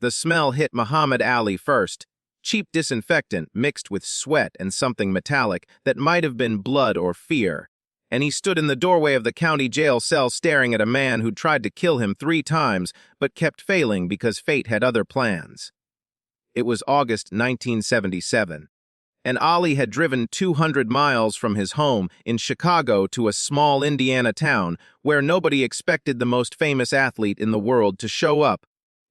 The smell hit Muhammad Ali first. Cheap disinfectant mixed with sweat and something metallic that might have been blood or fear. And he stood in the doorway of the county jail cell staring at a man who'd tried to kill him 3 times but kept failing because fate had other plans. It was August 1977, and Ali had driven 200 miles from his home in Chicago to a small Indiana town where nobody expected the most famous athlete in the world to show up,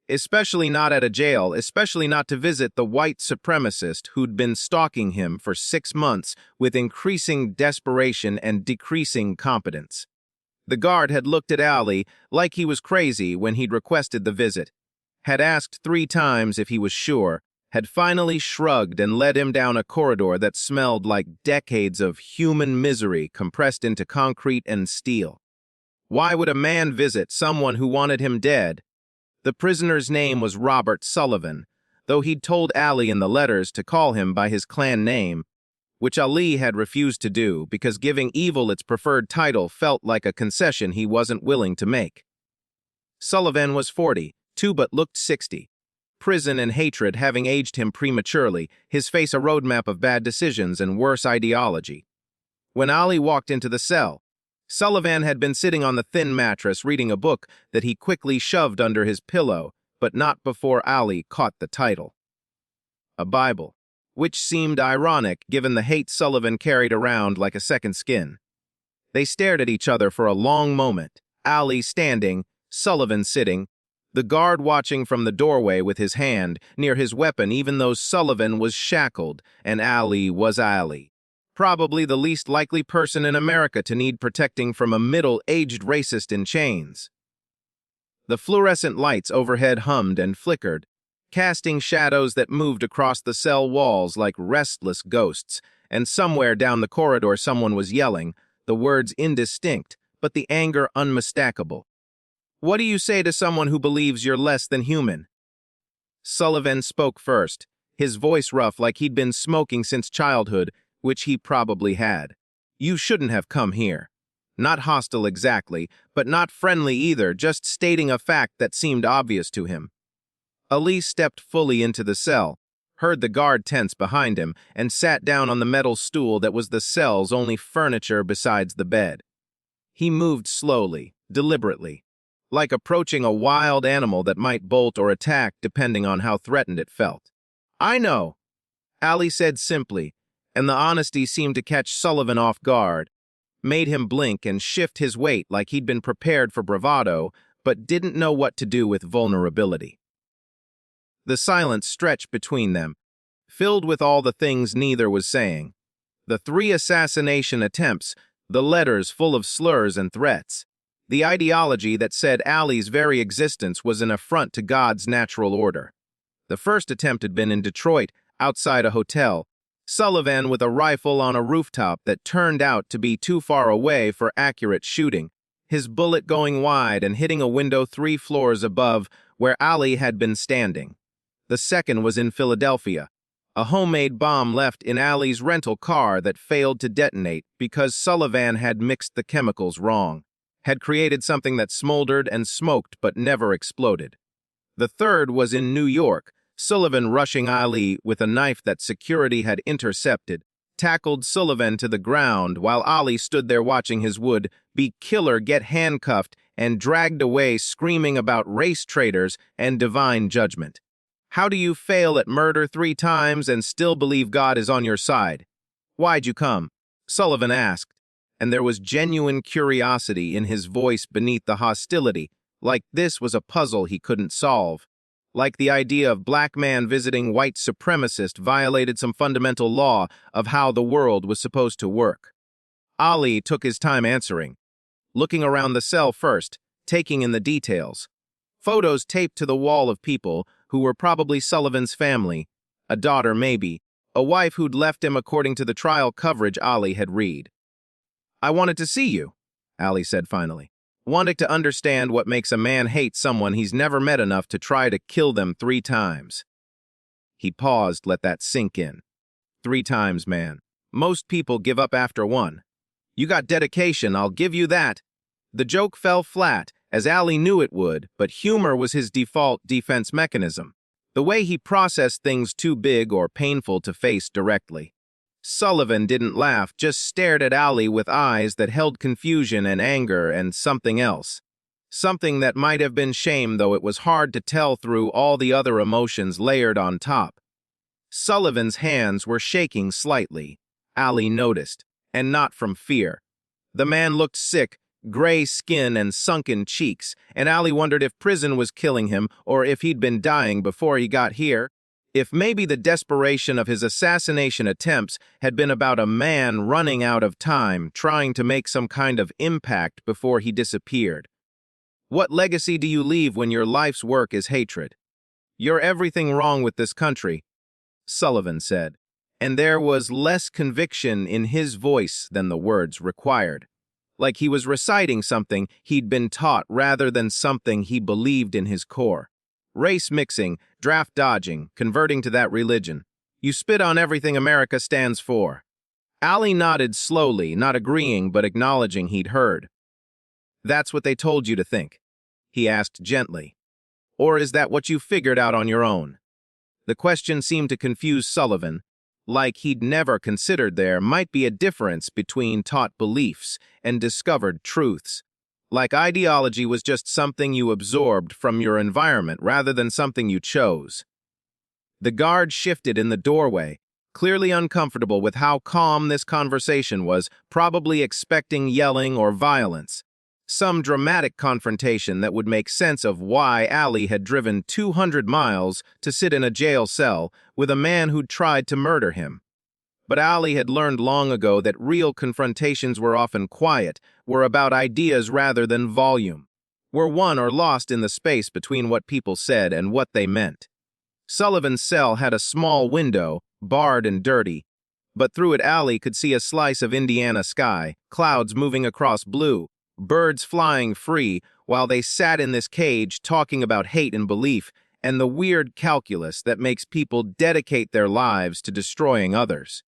especially not at a jail, especially not to visit the white supremacist who'd been stalking him for 6 months with increasing desperation and decreasing competence. The guard had looked at Ali like he was crazy when he'd requested the visit, had asked 3 times if he was sure, had finally shrugged and led him down a corridor that smelled like decades of human misery compressed into concrete and steel. Why would a man visit someone who wanted him dead? The prisoner's name was Robert Sullivan, though he'd told Ali in the letters to call him by his clan name, which Ali had refused to do because giving evil its preferred title felt like a concession he wasn't willing to make. Sullivan was 42 but looked 60. Prison and hatred having aged him prematurely, his face a roadmap of bad decisions and worse ideology. When Ali walked into the cell, Sullivan had been sitting on the thin mattress reading a book that he quickly shoved under his pillow, but not before Ali caught the title. A Bible, which seemed ironic given the hate Sullivan carried around like a second skin. They stared at each other for a long moment, Ali standing, Sullivan sitting, the guard watching from the doorway with his hand near his weapon even though Sullivan was shackled and Ali was Ali. Probably the least likely person in America to need protecting from a middle-aged racist in chains. The fluorescent lights overhead hummed and flickered, casting shadows that moved across the cell walls like restless ghosts, and somewhere down the corridor someone was yelling, the words indistinct, but the anger unmistakable. What do you say to someone who believes you're less than human? Sullivan spoke first, his voice rough like he'd been smoking since childhood, which he probably had. You shouldn't have come here. Not hostile exactly, but not friendly either, just stating a fact that seemed obvious to him. Ali stepped fully into the cell, heard the guard tense behind him, and sat down on the metal stool that was the cell's only furniture besides the bed. He moved slowly, deliberately, like approaching a wild animal that might bolt or attack depending on how threatened it felt. I know, Ali said simply, and the honesty seemed to catch Sullivan off guard, made him blink and shift his weight like he'd been prepared for bravado, but didn't know what to do with vulnerability. The silence stretched between them, filled with all the things neither was saying. The 3 assassination attempts, the letters full of slurs and threats, the ideology that said Ali's very existence was an affront to God's natural order. The first attempt had been in Detroit, outside a hotel, Sullivan with a rifle on a rooftop that turned out to be too far away for accurate shooting, his bullet going wide and hitting a window 3 floors above where Ali had been standing. The second was in Philadelphia, a homemade bomb left in Ali's rental car that failed to detonate because Sullivan had mixed the chemicals wrong, had created something that smoldered and smoked but never exploded. The third was in New York, Sullivan rushing Ali with a knife that security had intercepted, tackled Sullivan to the ground while Ali stood there watching his would-be killer get handcuffed and dragged away screaming about race traitors and divine judgment. How do you fail at murder 3 times and still believe God is on your side? Why'd you come? Sullivan asked, and there was genuine curiosity in his voice beneath the hostility, like this was a puzzle he couldn't solve. Like the idea of black man visiting white supremacist violated some fundamental law of how the world was supposed to work. Ali took his time answering, looking around the cell first, taking in the details. Photos taped to the wall of people who were probably Sullivan's family, a daughter maybe, a wife who'd left him according to the trial coverage Ali had read. I wanted to see you, Ali said finally, wanting to understand what makes a man hate someone he's never met enough to try to kill them 3 times. He paused, let that sink in. 3 times, man. Most people give up after 1. You got dedication, I'll give you that. The joke fell flat, as Ali knew it would, but humor was his default defense mechanism. The way he processed things too big or painful to face directly. Sullivan didn't laugh, just stared at Ali with eyes that held confusion and anger and something else. Something that might have been shame, though it was hard to tell through all the other emotions layered on top. Sullivan's hands were shaking slightly, Ali noticed, and not from fear. The man looked sick, gray skin and sunken cheeks, and Ali wondered if prison was killing him or if he'd been dying before he got here. If maybe the desperation of his assassination attempts had been about a man running out of time, trying to make some kind of impact before he disappeared. What legacy do you leave when your life's work is hatred? You're everything wrong with this country, Sullivan said, and there was less conviction in his voice than the words required. Like he was reciting something he'd been taught rather than something he believed in his core. Race mixing, draft dodging, converting to that religion. You spit on everything America stands for. Ali nodded slowly, not agreeing but acknowledging he'd heard. That's what they told you to think, he asked gently. Or is that what you figured out on your own? The question seemed to confuse Sullivan, like he'd never considered there might be a difference between taught beliefs and discovered truths. Like ideology was just something you absorbed from your environment rather than something you chose. The guard shifted in the doorway, clearly uncomfortable with how calm this conversation was, probably expecting yelling or violence. Some dramatic confrontation that would make sense of why Ali had driven 200 miles to sit in a jail cell with a man who'd tried to murder him. But Ali had learned long ago that real confrontations were often quiet, were about ideas rather than volume, were won or lost in the space between what people said and what they meant. Sullivan's cell had a small window, barred and dirty, but through it Ali could see a slice of Indiana sky, clouds moving across blue, birds flying free while they sat in this cage talking about hate and belief and the weird calculus that makes people dedicate their lives to destroying others.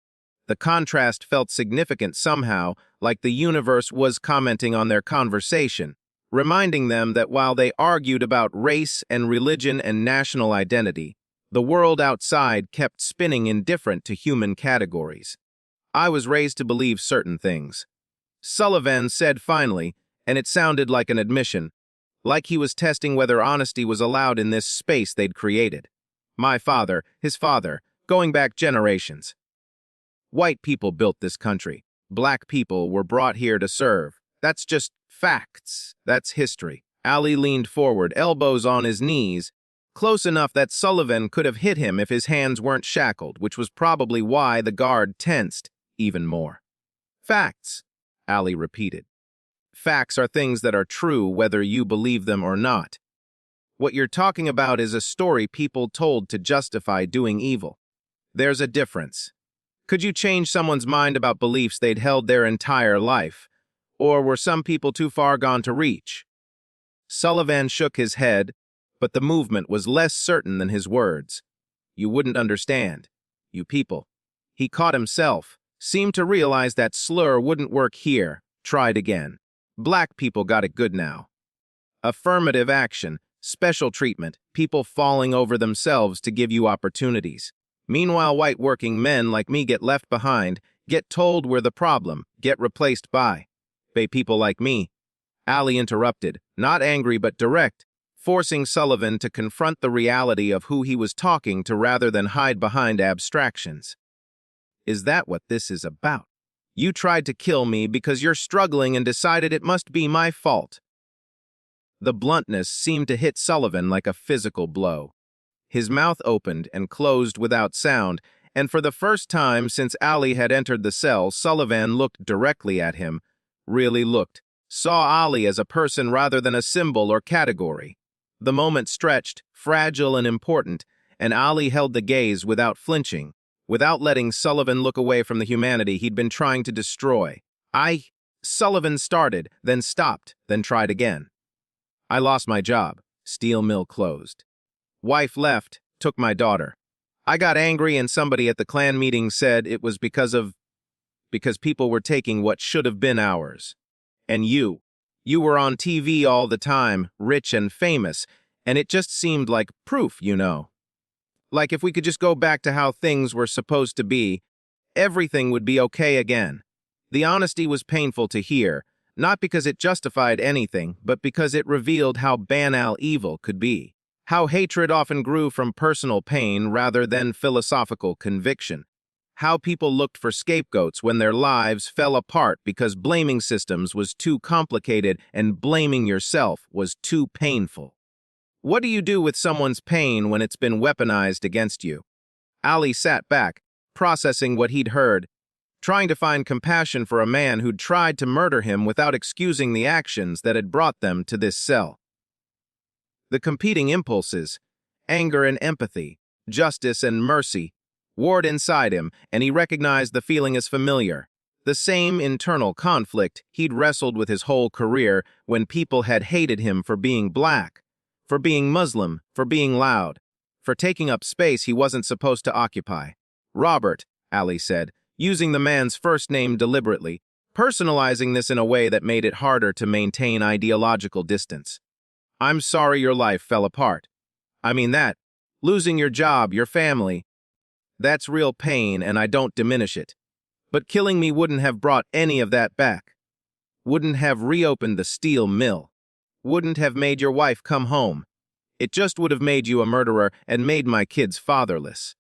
The contrast felt significant somehow, like the universe was commenting on their conversation, reminding them that while they argued about race and religion and national identity, the world outside kept spinning indifferent to human categories. I was raised to believe certain things, Sullivan said finally, and it sounded like an admission, like he was testing whether honesty was allowed in this space they'd created. My father, his father, going back generations. White people built this country. Black people were brought here to serve. That's just facts. That's history. Ali leaned forward, elbows on his knees, close enough that Sullivan could have hit him if his hands weren't shackled, which was probably why the guard tensed even more. Facts, Ali repeated. Facts are things that are true whether you believe them or not. What you're talking about is a story people told to justify doing evil. There's a difference. Could you change someone's mind about beliefs they'd held their entire life? Or were some people too far gone to reach? Sullivan shook his head, but the movement was less certain than his words. You wouldn't understand. You people. He caught himself, seemed to realize that slur wouldn't work here, tried again. Black people got it good now. Affirmative action, special treatment, people falling over themselves to give you opportunities. Meanwhile, white working men like me get left behind, get told we're the problem, get replaced by people like me. Ali interrupted, not angry but direct, forcing Sullivan to confront the reality of who he was talking to rather than hide behind abstractions. Is that what this is about? You tried to kill me because you're struggling and decided it must be my fault. The bluntness seemed to hit Sullivan like a physical blow. His mouth opened and closed without sound, and for the first time since Ali had entered the cell, Sullivan looked directly at him, really looked, saw Ali as a person rather than a symbol or category. The moment stretched, fragile and important, and Ali held the gaze without flinching, without letting Sullivan look away from the humanity he'd been trying to destroy. Sullivan started, then stopped, then tried again. I lost my job. Steel mill closed. Wife left, took my daughter. I got angry and somebody at the clan meeting said it was because people were taking what should have been ours. And you were on TV all the time, rich and famous, and it just seemed like proof, you know. Like if we could just go back to how things were supposed to be, everything would be okay again. The honesty was painful to hear, not because it justified anything, but because it revealed how banal evil could be. How hatred often grew from personal pain rather than philosophical conviction. How people looked for scapegoats when their lives fell apart because blaming systems was too complicated and blaming yourself was too painful. What do you do with someone's pain when it's been weaponized against you? Ali sat back, processing what he'd heard, trying to find compassion for a man who'd tried to murder him without excusing the actions that had brought them to this cell. The competing impulses, anger and empathy, justice and mercy, warred inside him, and he recognized the feeling as familiar. The same internal conflict he'd wrestled with his whole career when people had hated him for being black, for being Muslim, for being loud, for taking up space he wasn't supposed to occupy. Robert, Ali said, using the man's first name deliberately, personalizing this in a way that made it harder to maintain ideological distance. I'm sorry your life fell apart. I mean that. Losing your job, your family. That's real pain, and I don't diminish it. But killing me wouldn't have brought any of that back. Wouldn't have reopened the steel mill. Wouldn't have made your wife come home. It just would have made you a murderer and made my kids fatherless.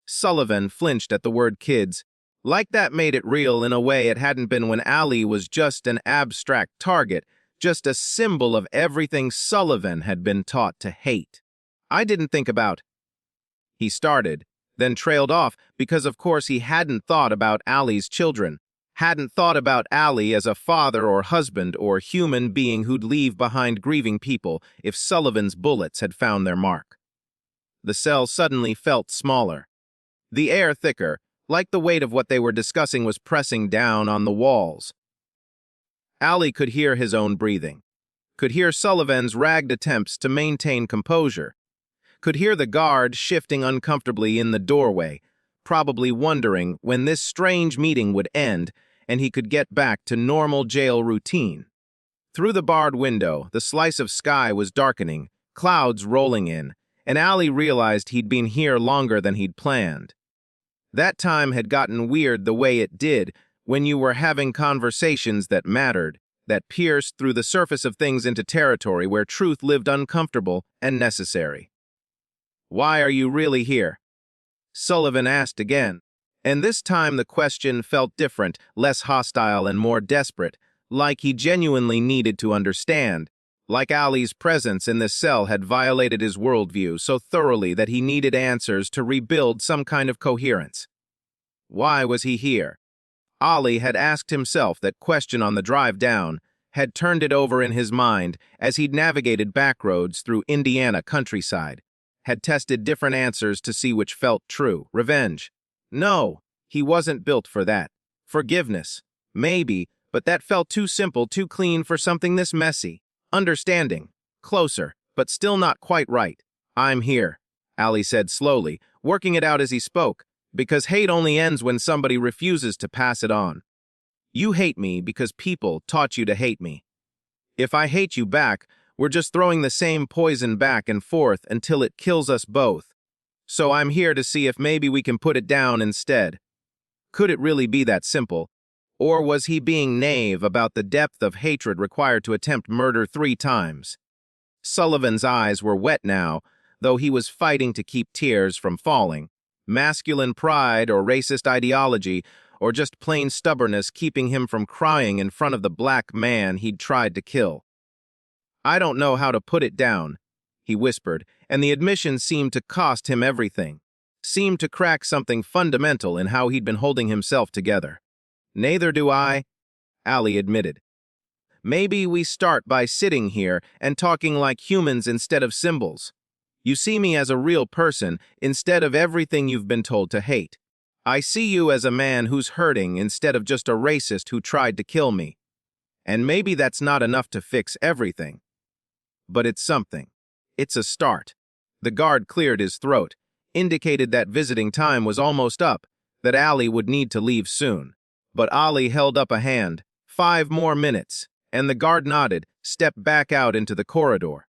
Sullivan flinched at the word kids. Like that made it real in a way it hadn't been when Ali was just an abstract target, just a symbol of everything Sullivan had been taught to hate. I didn't think about. He started, then trailed off because of course he hadn't thought about Ali's children, hadn't thought about Ali as a father or husband or human being who'd leave behind grieving people if Sullivan's bullets had found their mark. The cell suddenly felt smaller. The air thicker, like the weight of what they were discussing was pressing down on the walls. Ali could hear his own breathing, could hear Sullivan's ragged attempts to maintain composure, could hear the guard shifting uncomfortably in the doorway, probably wondering when this strange meeting would end and he could get back to normal jail routine. Through the barred window, the slice of sky was darkening, clouds rolling in, and Ali realized he'd been here longer than he'd planned. That time had gotten weird the way it did when you were having conversations that mattered, that pierced through the surface of things into territory where truth lived uncomfortable and necessary. Why are you really here? Sullivan asked again, and this time the question felt different, less hostile and more desperate, like he genuinely needed to understand, like Ali's presence in this cell had violated his worldview so thoroughly that he needed answers to rebuild some kind of coherence. Why was he here? Ali had asked himself that question on the drive down, had turned it over in his mind as he'd navigated backroads through Indiana countryside, had tested different answers to see which felt true. Revenge. No, he wasn't built for that. Forgiveness. Maybe, but that felt too simple, too clean for something this messy. Understanding. Closer, but still not quite right. I'm here, Ali said slowly, working it out as he spoke, because hate only ends when somebody refuses to pass it on. You hate me because people taught you to hate me. If I hate you back, we're just throwing the same poison back and forth until it kills us both. So I'm here to see if maybe we can put it down instead. Could it really be that simple? Or was he being naive about the depth of hatred required to attempt murder 3 times? Sullivan's eyes were wet now, though he was fighting to keep tears from falling. Masculine pride or racist ideology, or just plain stubbornness keeping him from crying in front of the black man he'd tried to kill. I don't know how to put it down, he whispered, and the admission seemed to cost him everything, seemed to crack something fundamental in how he'd been holding himself together. Neither do I, Ali admitted. Maybe we start by sitting here and talking like humans instead of symbols. You see me as a real person instead of everything you've been told to hate. I see you as a man who's hurting instead of just a racist who tried to kill me. And maybe that's not enough to fix everything. But it's something. It's a start. The guard cleared his throat, indicated that visiting time was almost up, that Ali would need to leave soon. But Ali held up a hand. 5 more minutes, and the guard nodded, stepped back out into the corridor.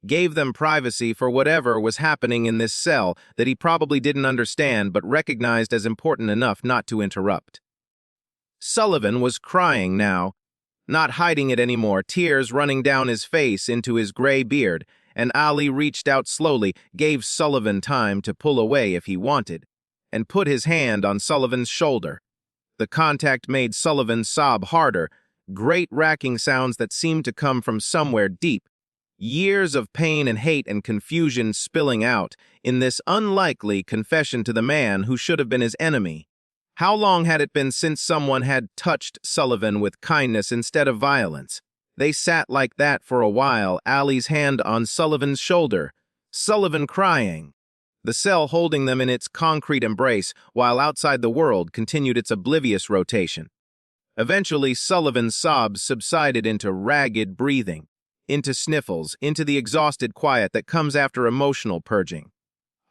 gave them privacy for whatever was happening in this cell that he probably didn't understand but recognized as important enough not to interrupt. Sullivan was crying now, not hiding it anymore, tears running down his face into his gray beard, and Ali reached out slowly, gave Sullivan time to pull away if he wanted, and put his hand on Sullivan's shoulder. The contact made Sullivan sob harder, great racking sounds that seemed to come from somewhere deep, years of pain and hate and confusion spilling out in this unlikely confession to the man who should have been his enemy. How long had it been since someone had touched Sullivan with kindness instead of violence? They sat like that for a while, Ali's hand on Sullivan's shoulder, Sullivan crying, the cell holding them in its concrete embrace, while outside the world continued its oblivious rotation. Eventually, Sullivan's sobs subsided into ragged breathing, into sniffles, into the exhausted quiet that comes after emotional purging.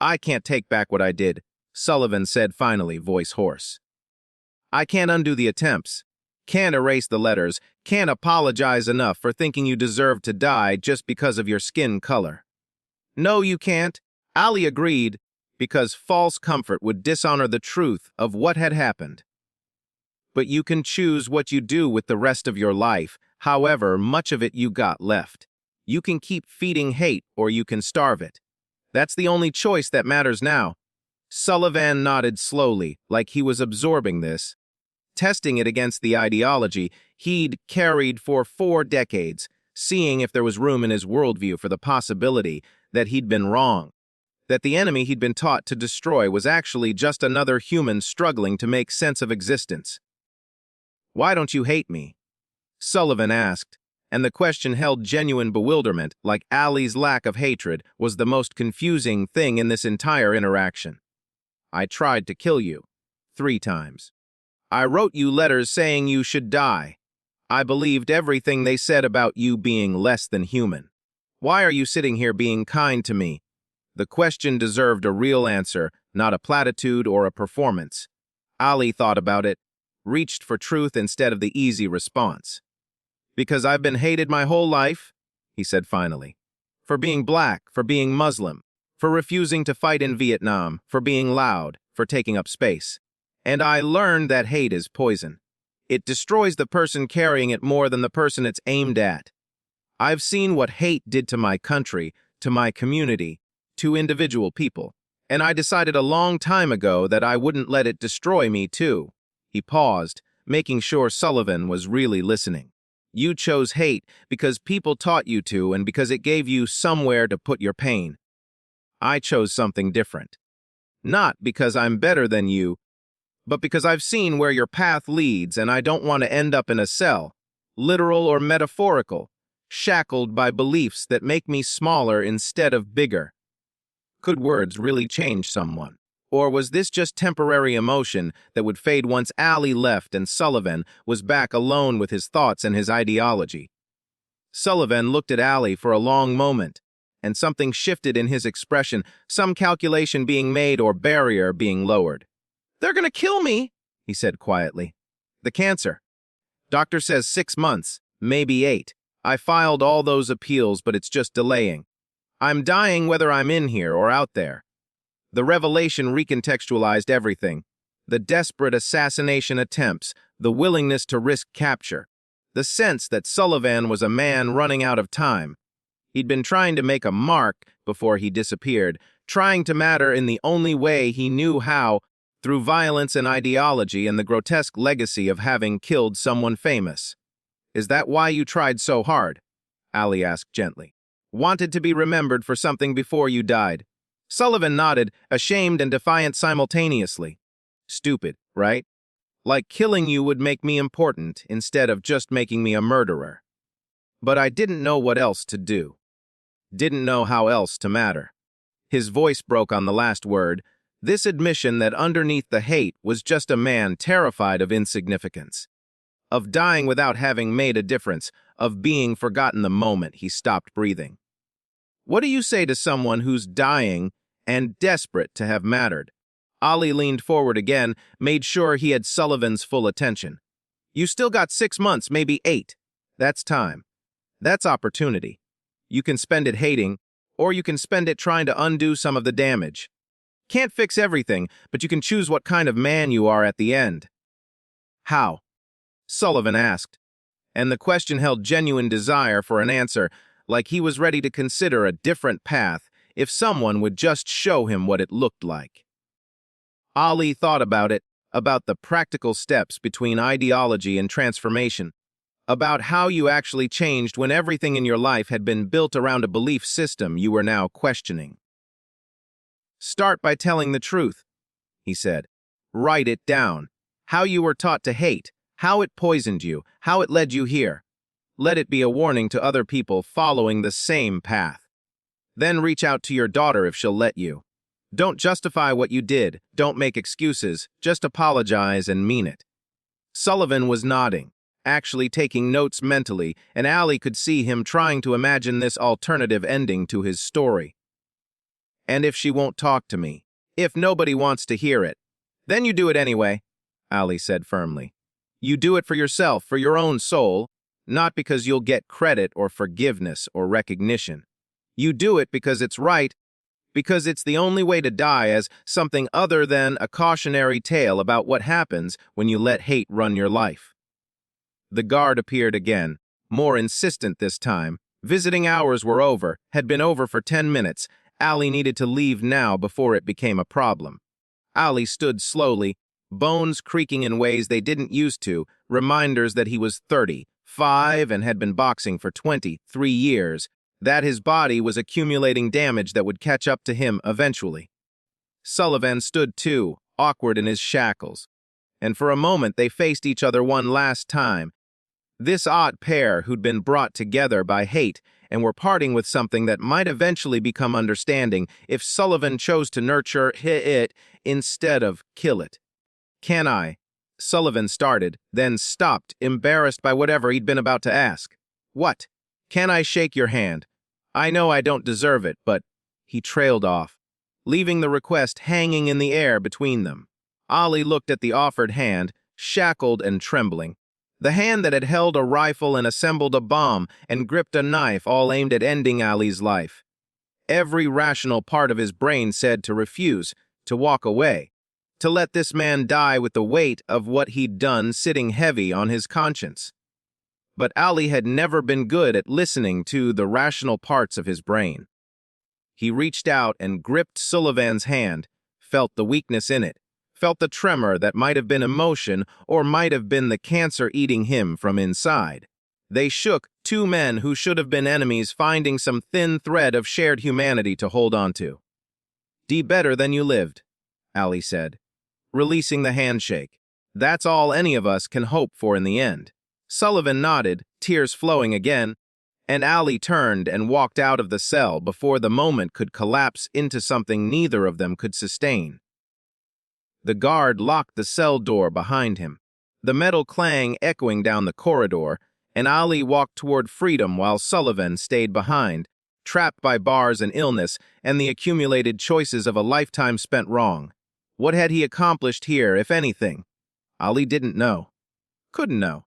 "I can't take back what I did," Sullivan said finally, voice hoarse. "I can't undo the attempts, can't erase the letters, can't apologize enough for thinking you deserved to die just because of your skin color." "No, you can't," Ali agreed, because false comfort would dishonor the truth of what had happened. "But you can choose what you do with the rest of your life, however much of it you got left. You can keep feeding hate or you can starve it. That's the only choice that matters now." Sullivan nodded slowly, like he was absorbing this, testing it against the ideology he'd carried for 4 decades, seeing if there was room in his worldview for the possibility that he'd been wrong, that the enemy he'd been taught to destroy was actually just another human struggling to make sense of existence. "Why don't you hate me?" Sullivan asked, and the question held genuine bewilderment, like Ali's lack of hatred was the most confusing thing in this entire interaction. "I tried to kill you 3 times. I wrote you letters saying you should die. I believed everything they said about you being less than human. Why are you sitting here being kind to me?" The question deserved a real answer, not a platitude or a performance. Ali thought about it, reached for truth instead of the easy response. "Because I've been hated my whole life," he said finally. "For being black, for being Muslim, for refusing to fight in Vietnam, for being loud, for taking up space. And I learned that hate is poison. It destroys the person carrying it more than the person it's aimed at. I've seen what hate did to my country, to my community, to individual people, and I decided a long time ago that I wouldn't let it destroy me too." He paused, making sure Sullivan was really listening. "You chose hate because people taught you to and because it gave you somewhere to put your pain. I chose something different. Not because I'm better than you, but because I've seen where your path leads and I don't want to end up in a cell, literal or metaphorical, shackled by beliefs that make me smaller instead of bigger." Could words really change someone? Or was this just temporary emotion that would fade once Ali left and Sullivan was back alone with his thoughts and his ideology? Sullivan looked at Ali for a long moment, and something shifted in his expression, some calculation being made or barrier being lowered. "They're gonna kill me," he said quietly. "The cancer. Doctor says 6 months, maybe 8. I filed all those appeals, but it's just delaying. I'm dying whether I'm in here or out there." The revelation recontextualized everything. The desperate assassination attempts, the willingness to risk capture, the sense that Sullivan was a man running out of time. He'd been trying to make a mark before he disappeared, trying to matter in the only way he knew how, through violence and ideology and the grotesque legacy of having killed someone famous. "Is that why you tried so hard?" Ali asked gently. "Wanted to be remembered for something before you died?" Sullivan nodded, ashamed and defiant simultaneously. "Stupid, right? Like killing you would make me important instead of just making me a murderer. But I didn't know what else to do. Didn't know how else to matter." His voice broke on the last word, this admission that underneath the hate was just a man terrified of insignificance, of dying without having made a difference, of being forgotten the moment he stopped breathing. "What do you say to someone who's dying and desperate to have mattered?" Ali leaned forward again, made sure he had Sullivan's full attention. "You still got 6 months, maybe 8. That's time. That's opportunity. You can spend it hating, or you can spend it trying to undo some of the damage. Can't fix everything, but you can choose what kind of man you are at the end." "How?" Sullivan asked, and the question held genuine desire for an answer, like he was ready to consider a different path if someone would just show him what it looked like. Ali thought about it, about the practical steps between ideology and transformation, about how you actually changed when everything in your life had been built around a belief system you were now questioning. "Start by telling the truth," he said. "Write it down. How you were taught to hate, how it poisoned you, how it led you here. Let it be a warning to other people following the same path. Then reach out to your daughter if she'll let you. Don't justify what you did, don't make excuses, just apologize and mean it." Sullivan was nodding, actually taking notes mentally, and Ali could see him trying to imagine this alternative ending to his story. "And if she won't talk to me, if nobody wants to hear it, then you do it anyway," Ali said firmly. "You do it for yourself, for your own soul, not because you'll get credit or forgiveness or recognition. You do it because it's right, because it's the only way to die as something other than a cautionary tale about what happens when you let hate run your life." The guard appeared again, more insistent this time. Visiting hours were over, had been over for 10 minutes. Ali needed to leave now before it became a problem. Ali stood slowly, bones creaking in ways they didn't used to, reminders that he was 35 and had been boxing for 23 years, that his body was accumulating damage that would catch up to him eventually. Sullivan stood too, awkward in his shackles, and for a moment they faced each other one last time. This odd pair who'd been brought together by hate and were parting with something that might eventually become understanding if Sullivan chose to nurture it instead of kill it. "Can I?" Sullivan started, then stopped, embarrassed by whatever he'd been about to ask. "What?" "Can I shake your hand? I know I don't deserve it, but—" He trailed off, leaving the request hanging in the air between them. Ali looked at the offered hand, shackled and trembling. The hand that had held a rifle and assembled a bomb and gripped a knife, all aimed at ending Ali's life. Every rational part of his brain said to refuse, to walk away, to let this man die with the weight of what he'd done sitting heavy on his conscience. But Ali had never been good at listening to the rational parts of his brain. He reached out and gripped Sullivan's hand, felt the weakness in it, felt the tremor that might have been emotion or might have been the cancer eating him from inside. They shook, two men who should have been enemies finding some thin thread of shared humanity to hold on to. "Die better than you lived," Ali said, releasing the handshake. "That's all any of us can hope for in the end." Sullivan nodded, tears flowing again, and Ali turned and walked out of the cell before the moment could collapse into something neither of them could sustain. The guard locked the cell door behind him, the metal clang echoing down the corridor, and Ali walked toward freedom while Sullivan stayed behind, trapped by bars and illness and the accumulated choices of a lifetime spent wrong. What had he accomplished here, if anything? Ali didn't know. Couldn't know.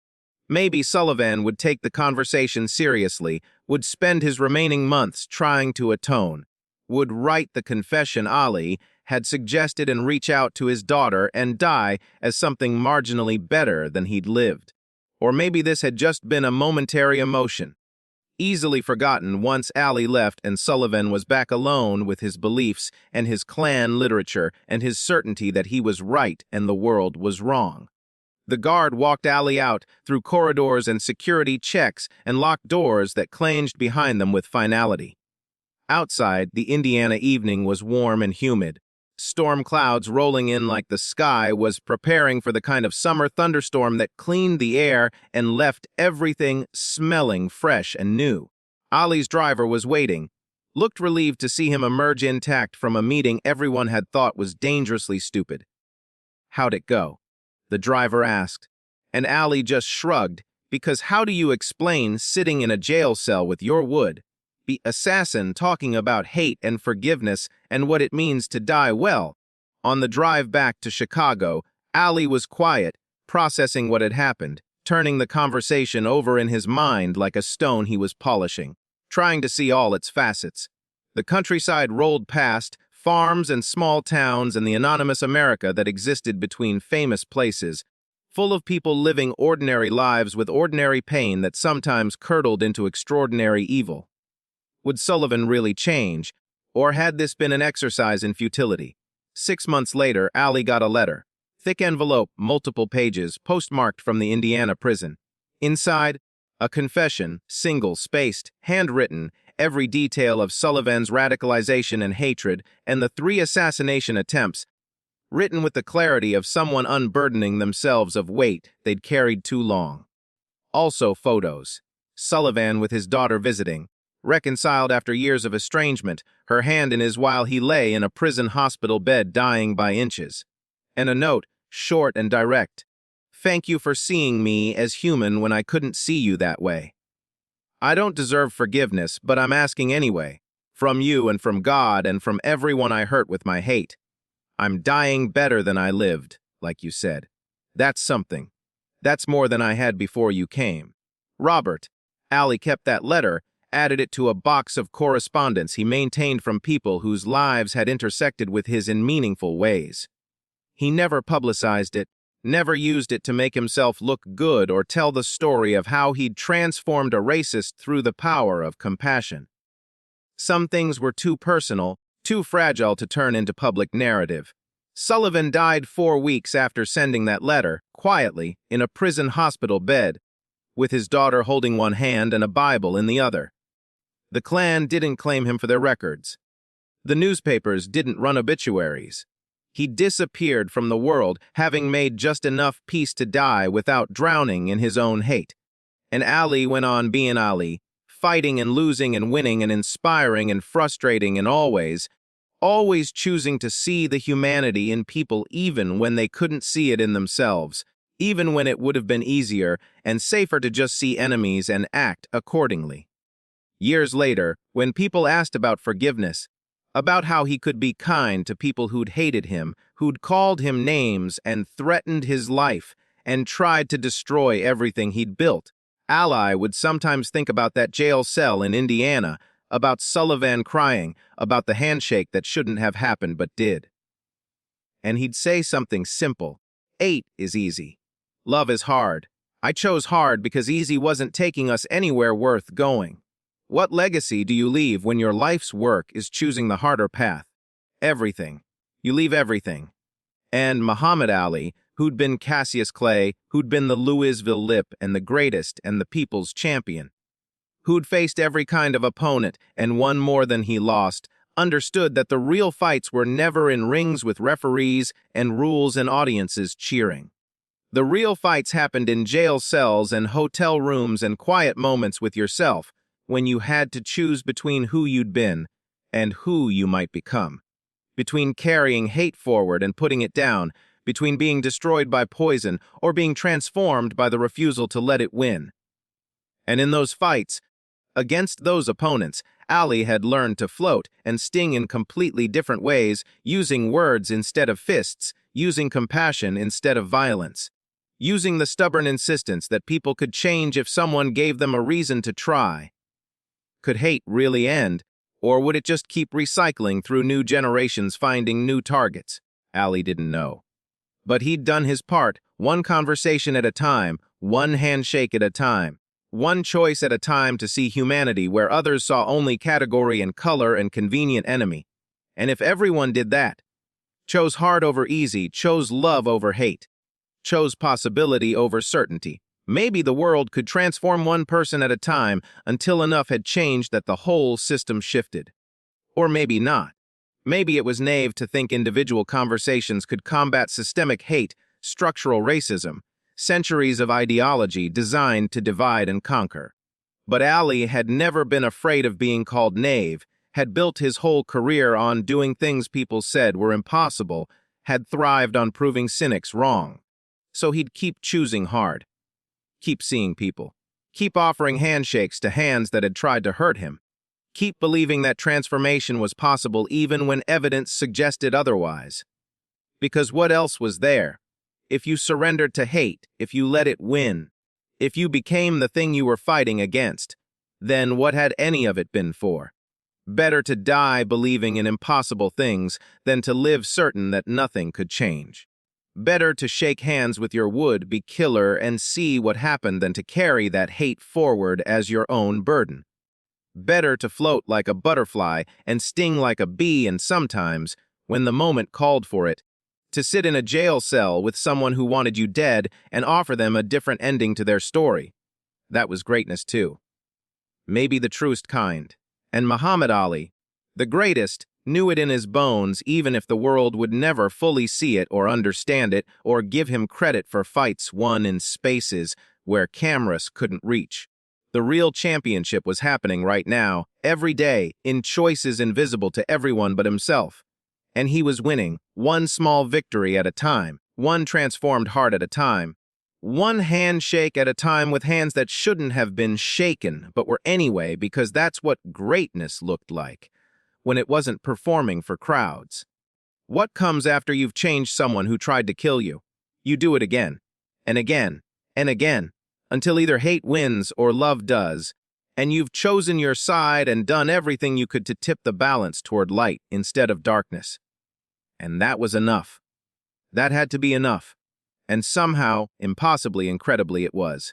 Maybe Sullivan would take the conversation seriously, would spend his remaining months trying to atone, would write the confession Ali had suggested and reach out to his daughter and die as something marginally better than he'd lived. Or maybe this had just been a momentary emotion, easily forgotten once Ali left and Sullivan was back alone with his beliefs and his clan literature and his certainty that he was right and the world was wrong. The guard walked Ali out through corridors and security checks and locked doors that clanged behind them with finality. Outside, the Indiana evening was warm and humid. Storm clouds rolling in like the sky was preparing for the kind of summer thunderstorm that cleaned the air and left everything smelling fresh and new. Ali's driver was waiting, looked relieved to see him emerge intact from a meeting everyone had thought was dangerously stupid. "How'd it go?" the driver asked, and Ali just shrugged, because how do you explain sitting in a jail cell with your would-be assassin talking about hate and forgiveness and what it means to die well? On the drive back to Chicago, Ali was quiet, processing what had happened, turning the conversation over in his mind like a stone he was polishing, trying to see all its facets. The countryside rolled past, farms and small towns and the anonymous America that existed between famous places, full of people living ordinary lives with ordinary pain that sometimes curdled into extraordinary evil. Would Sullivan really change, or had this been an exercise in futility? 6 months later, Allie got a letter. Thick envelope, multiple pages, postmarked from the Indiana prison. Inside, a confession, single-spaced, handwritten, every detail of Sullivan's radicalization and hatred, and the 3 assassination attempts, written with the clarity of someone unburdening themselves of weight they'd carried too long. Also photos. Sullivan with his daughter visiting, reconciled after years of estrangement, her hand in his while he lay in a prison hospital bed dying by inches. And a note, short and direct. Thank you for seeing me as human when I couldn't see you that way. I don't deserve forgiveness, but I'm asking anyway, from you and from God and from everyone I hurt with my hate. I'm dying better than I lived, like you said. That's something. That's more than I had before you came. Robert. Allie kept that letter, added it to a box of correspondence he maintained from people whose lives had intersected with his in meaningful ways. He never publicized it, never used it to make himself look good or tell the story of how he'd transformed a racist through the power of compassion. Some things were too personal, too fragile to turn into public narrative. Sullivan died 4 weeks after sending that letter, quietly, in a prison hospital bed, with his daughter holding one hand and a Bible in the other. The Klan didn't claim him for their records. The newspapers didn't run obituaries. He disappeared from the world, having made just enough peace to die without drowning in his own hate. And Allie went on being Allie, fighting and losing and winning and inspiring and frustrating and always choosing to see the humanity in people even when they couldn't see it in themselves, even when it would have been easier and safer to just see enemies and act accordingly. Years later, when people asked about forgiveness, about how he could be kind to people who'd hated him, who'd called him names and threatened his life and tried to destroy everything he'd built, Allie would sometimes think about that jail cell in Indiana, about Sullivan crying, about the handshake that shouldn't have happened but did. And he'd say something simple. Hate is easy. Love is hard. I chose hard because easy wasn't taking us anywhere worth going. What legacy do you leave when your life's work is choosing the harder path? Everything. You leave everything. And Muhammad Ali, who'd been Cassius Clay, who'd been the Louisville Lip and the greatest and the people's champion, who'd faced every kind of opponent and won more than he lost, understood that the real fights were never in rings with referees and rules and audiences cheering. The real fights happened in jail cells and hotel rooms and quiet moments with yourself, when you had to choose between who you'd been and who you might become, between carrying hate forward and putting it down, between being destroyed by poison or being transformed by the refusal to let it win. And in those fights, against those opponents, Allie had learned to float and sting in completely different ways, using words instead of fists, using compassion instead of violence, using the stubborn insistence that people could change if someone gave them a reason to try. Could hate really end, or would it just keep recycling through new generations finding new targets? Allie didn't know. But he'd done his part, one conversation at a time, one handshake at a time, one choice at a time to see humanity where others saw only category and color and convenient enemy. And if everyone did that, chose hard over easy, chose love over hate, chose possibility over certainty, maybe the world could transform one person at a time until enough had changed that the whole system shifted. Or maybe not. Maybe it was naive to think individual conversations could combat systemic hate, structural racism, centuries of ideology designed to divide and conquer. But Allie had never been afraid of being called naive, had built his whole career on doing things people said were impossible, had thrived on proving cynics wrong. So he'd keep choosing hard. Keep seeing people. Keep offering handshakes to hands that had tried to hurt him. Keep believing that transformation was possible even when evidence suggested otherwise. Because what else was there? If you surrendered to hate, if you let it win, if you became the thing you were fighting against, then what had any of it been for? Better to die believing in impossible things than to live certain that nothing could change. Better to shake hands with your would-be killer and see what happened than to carry that hate forward as your own burden. Better to float like a butterfly and sting like a bee, and sometimes, when the moment called for it, to sit in a jail cell with someone who wanted you dead and offer them a different ending to their story. That was greatness too. Maybe the truest kind. And Muhammad Ali, the greatest, knew it in his bones, even if the world would never fully see it or understand it or give him credit for fights won in spaces where cameras couldn't reach. The real championship was happening right now, every day, in choices invisible to everyone but himself. And he was winning, one small victory at a time, one transformed heart at a time, one handshake at a time, with hands that shouldn't have been shaken, but were anyway, because that's what greatness looked like, when it wasn't performing for crowds. What comes after you've changed someone who tried to kill you? You do it again, and again, and again, until either hate wins or love does, and you've chosen your side and done everything you could to tip the balance toward light instead of darkness. And that was enough. That had to be enough. And somehow, impossibly incredibly, it was.